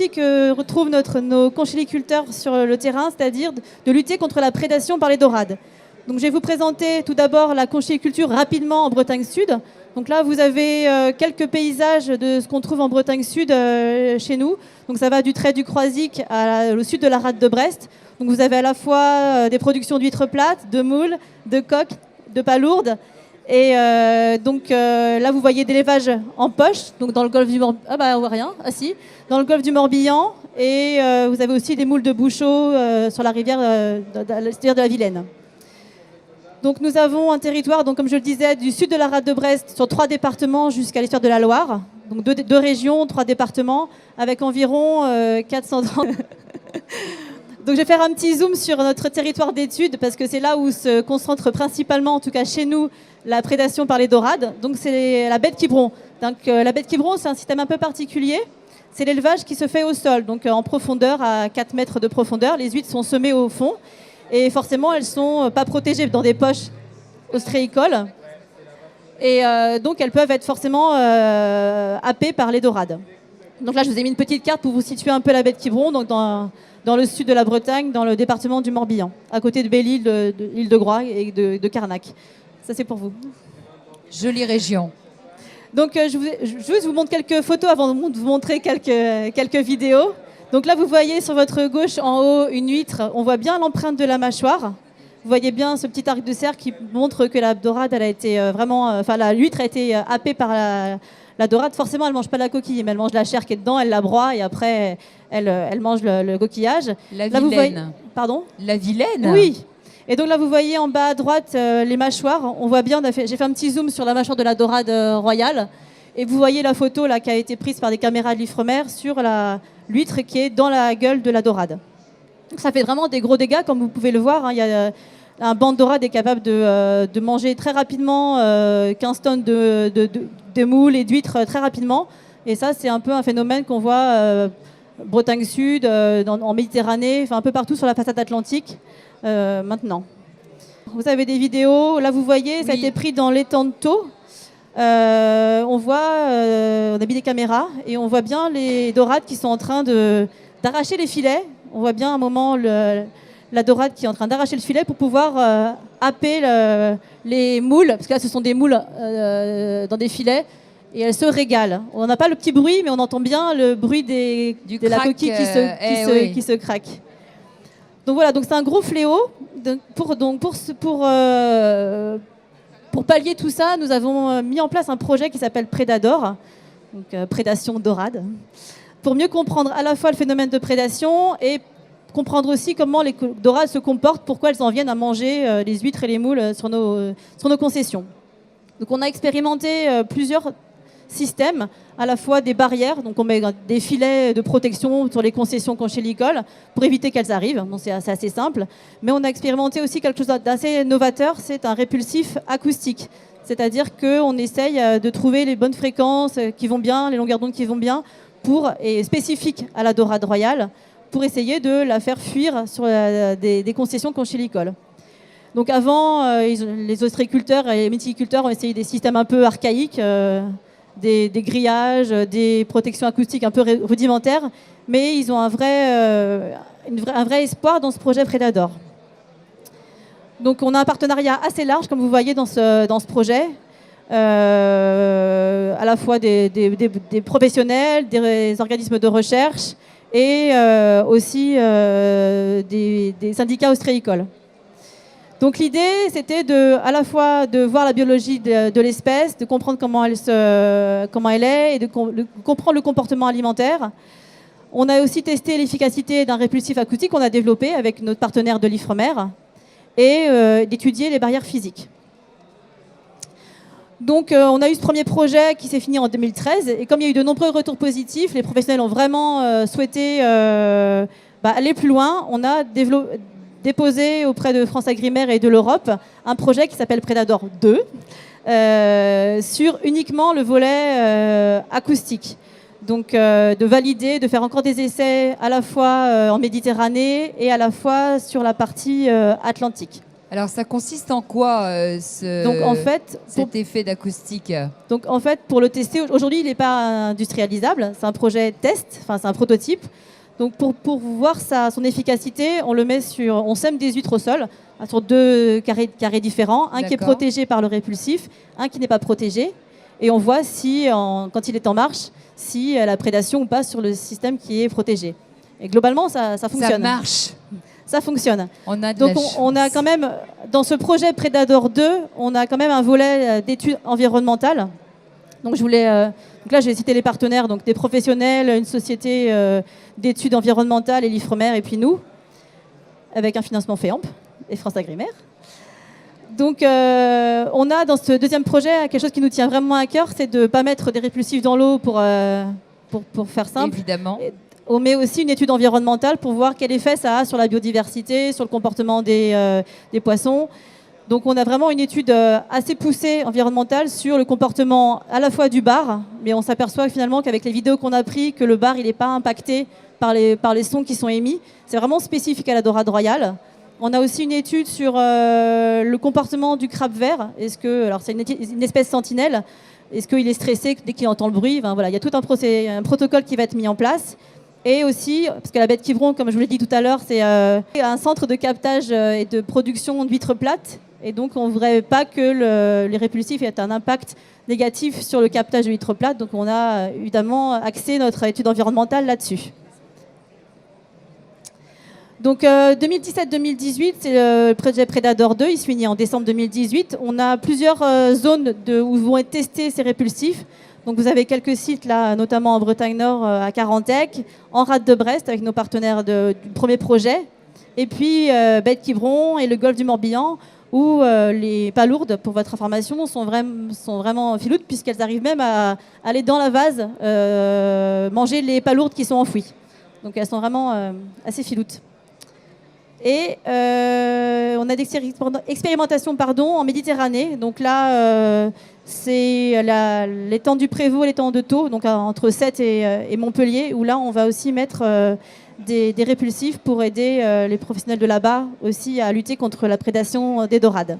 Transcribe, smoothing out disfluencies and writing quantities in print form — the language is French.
défis que retrouvent nos conchyliculteurs sur le terrain, c'est-à-dire de lutter contre la prédation par les dorades. Donc, je vais vous présenter tout d'abord la conchyliculture rapidement en Bretagne Sud. Donc là, vous avez quelques paysages de ce qu'on trouve en Bretagne Sud chez nous. Donc ça va du trait du Croisic au sud de la rade de Brest. Donc vous avez à la fois des productions d'huîtres plates, de moules, de coques, de palourdes. Et là, vous voyez des l'élévage en poche, donc dans le golfe du Morbihan. Ah bah, rien, ah si, dans le golfe du Morbihan. Et vous avez aussi des moules de Bouchot sur la rivière de l'estuaire de la Vilaine. Donc nous avons un territoire, donc, comme je le disais, du sud de la rade de Brest sur 3 départements jusqu'à l'estuaire de la Loire. Donc 2 régions, 3 départements, avec environ 430... Donc je vais faire un petit zoom sur notre territoire d'études parce que c'est là où se concentre principalement, en tout cas chez nous, la prédation par les dorades. Donc c'est la baie de Quiberon. Donc la baie de Quiberon, c'est un système un peu particulier. C'est l'élevage qui se fait au sol, donc en profondeur, à 4 mètres de profondeur. Les huîtres sont semées au fond et forcément elles ne sont pas protégées dans des poches ostréicoles. Et donc elles peuvent être forcément happées par les dorades. Donc là je vous ai mis une petite carte pour vous situer un peu la baie de Quiberon, donc dans le sud de la Bretagne, dans le département du Morbihan, à côté de Belle-Île, de l'île de Groix et de Carnac. Ça, c'est pour vous. Jolie région. Donc, je vous montre quelques photos avant de vous montrer quelques vidéos. Donc là, vous voyez sur votre gauche, en haut, une huître. On voit bien l'empreinte de la mâchoire. Vous voyez bien ce petit arc de cercle qui montre que la dorade, elle a été l'huître a été happée par la dorade. Forcément, elle ne mange pas la coquille, mais elle mange la chair qui est dedans, elle la broie et après, elle mange le coquillage. La là, vilaine. Pardon ? La vilaine ? Oui. Et donc là, vous voyez en bas à droite les mâchoires. On voit bien, j'ai fait un petit zoom sur la mâchoire de la dorade royale. Et vous voyez la photo là, qui a été prise par des caméras de l'Ifremer sur l'huître qui est dans la gueule de la dorade. Donc ça fait vraiment des gros dégâts, comme vous pouvez le voir. Il y a un banc de dorade est capable de manger très rapidement 15 tonnes de moules et d'huîtres très rapidement. Et ça, c'est un peu un phénomène qu'on voit Bretagne Sud, en Méditerranée, enfin un peu partout sur la façade atlantique maintenant. Vous avez des vidéos, là vous voyez, oui. Ça a été pris dans l'étang de Thau. On a mis des caméras et on voit bien les dorades qui sont en train d'arracher les filets. On voit bien à un moment la dorade qui est en train d'arracher le filet pour pouvoir happer les moules, parce que là ce sont des moules dans des filets, et elles se régalent. On n'a pas le petit bruit, mais on entend bien le bruit de la coquille qui se craque. Donc voilà, donc c'est un gros fléau. Pour pallier tout ça, nous avons mis en place un projet qui s'appelle Prédador, donc prédation dorade, pour mieux comprendre à la fois le phénomène de prédation et comprendre aussi comment les dorades se comportent, pourquoi elles en viennent à manger les huîtres et les moules sur nos concessions. Donc on a expérimenté plusieurs systèmes, à la fois des barrières, donc on met des filets de protection sur les concessions conchylicoles pour éviter qu'elles arrivent, bon, c'est assez simple, mais on a expérimenté aussi quelque chose d'assez novateur, c'est un répulsif acoustique, c'est-à-dire qu'on essaye de trouver les bonnes fréquences qui vont bien, les longueurs d'onde qui vont bien, et spécifiques à la dorade royale, pour essayer de la faire fuir sur des concessions conchylicoles. Donc avant, les ostréiculteurs et les mythiculteurs ont essayé des systèmes un peu archaïques, des grillages, des protections acoustiques un peu rudimentaires, mais ils ont un vrai espoir dans ce projet Prédador. Donc on a un partenariat assez large, comme vous voyez dans ce projet, à la fois des professionnels, des organismes de recherche et aussi des syndicats ostréicoles. Donc l'idée, c'était à la fois de voir la biologie de l'espèce, de comprendre comment elle est et de comprendre le comportement alimentaire. On a aussi testé l'efficacité d'un répulsif acoustique qu'on a développé avec notre partenaire de l'Ifremer et d'étudier les barrières physiques. Donc on a eu ce premier projet qui s'est fini en 2013 et comme il y a eu de nombreux retours positifs, les professionnels ont vraiment souhaité aller plus loin. On a déposé auprès de France Agrimer et de l'Europe un projet qui s'appelle Prédador 2 sur uniquement le volet acoustique. Donc de valider, de faire encore des essais à la fois en Méditerranée et à la fois sur la partie atlantique. Alors, ça consiste en quoi, Donc en fait, cet effet d'acoustique? Donc en fait, pour le tester, aujourd'hui, il n'est pas industrialisable. C'est un projet test, enfin c'est un prototype. Donc pour voir son efficacité, on sème des huîtres au sol sur deux carrés différents, un qui est D'accord. protégé par le répulsif, un qui n'est pas protégé, et on voit si, quand il est en marche, si la prédation ou pas sur le système qui est protégé. Et globalement, ça fonctionne. Ça marche. Ça fonctionne. On a de Donc la chance. on a quand même, dans ce projet Predator 2, on a quand même un volet d'études environnementales. Donc donc là, je vais citer les partenaires, donc des professionnels, une société d'études environnementales et l'Ifremer, et puis nous, avec un financement FEAMP et France Agrimaire. Donc on a dans ce deuxième projet quelque chose qui nous tient vraiment à cœur, c'est de ne pas mettre des répulsifs dans l'eau pour faire simple. Évidemment. On met aussi une étude environnementale pour voir quel effet ça a sur la biodiversité, sur le comportement des poissons. Donc on a vraiment une étude assez poussée environnementale sur le comportement à la fois du bar, mais on s'aperçoit finalement qu'avec les vidéos qu'on a prises, que le bar il n'est pas impacté par les sons qui sont émis. C'est vraiment spécifique à la dorade royale. On a aussi une étude sur le comportement du crabe vert. Alors c'est une espèce sentinelle. Est-ce qu'il est stressé dès qu'il entend le bruit? Voilà, il y a tout un protocole qui va être mis en place. Et aussi, parce que la baie de Quiberon, comme je vous l'ai dit tout à l'heure, c'est un centre de captage et de production d'huîtres plates. Et donc, on ne voudrait pas que les répulsifs aient un impact négatif sur le captage de huîtres plates. Donc, on a évidemment axé notre étude environnementale là-dessus. Donc, 2017-2018, c'est le projet Predator 2. Il se finit en décembre 2018. On a plusieurs zones où vont être testés ces répulsifs. Donc vous avez quelques sites là, notamment en Bretagne Nord, à Carantec, en Rade de Brest avec nos partenaires du premier projet, et puis baie de Quiberon et le golfe du Morbihan où les palourdes, pour votre information, sont vraiment filoudes puisqu'elles arrivent même à aller dans la vase manger les palourdes qui sont enfouies. Donc elles sont vraiment assez filoutes. Et on a des expérimentations en Méditerranée. Donc là, c'est l'étang du Prévost, l'étang de Thau, donc entre Sète et Montpellier, où là, on va aussi mettre des répulsifs pour aider les professionnels de là-bas aussi à lutter contre la prédation des dorades.